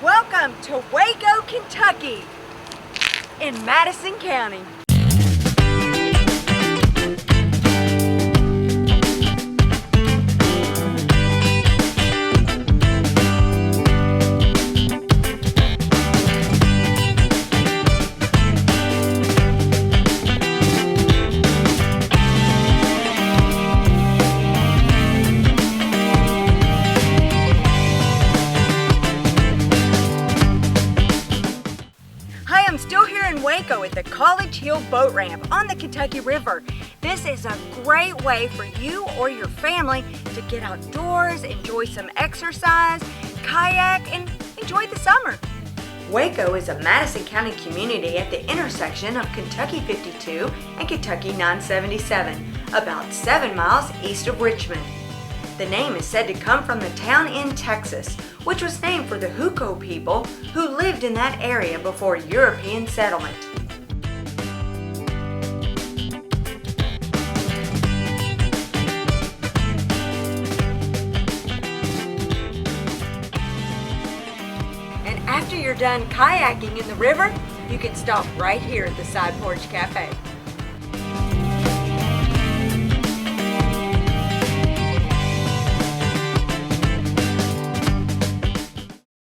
Welcome to Waco, Kentucky, in Madison County. I'm still here in Waco at the College Hill Boat Ramp on the Kentucky River. This is a great way for you or your family to get outdoors, enjoy some exercise, kayak, and enjoy the summer. Waco is a Madison County community at the intersection of Kentucky 52 and Kentucky 977, about 7 miles east of Richmond. The name is said to come from the town in Texas, which was named for the Huco people who lived in that area before European settlement. And after you're done kayaking in the river, you can stop right here at the Side Porch Cafe.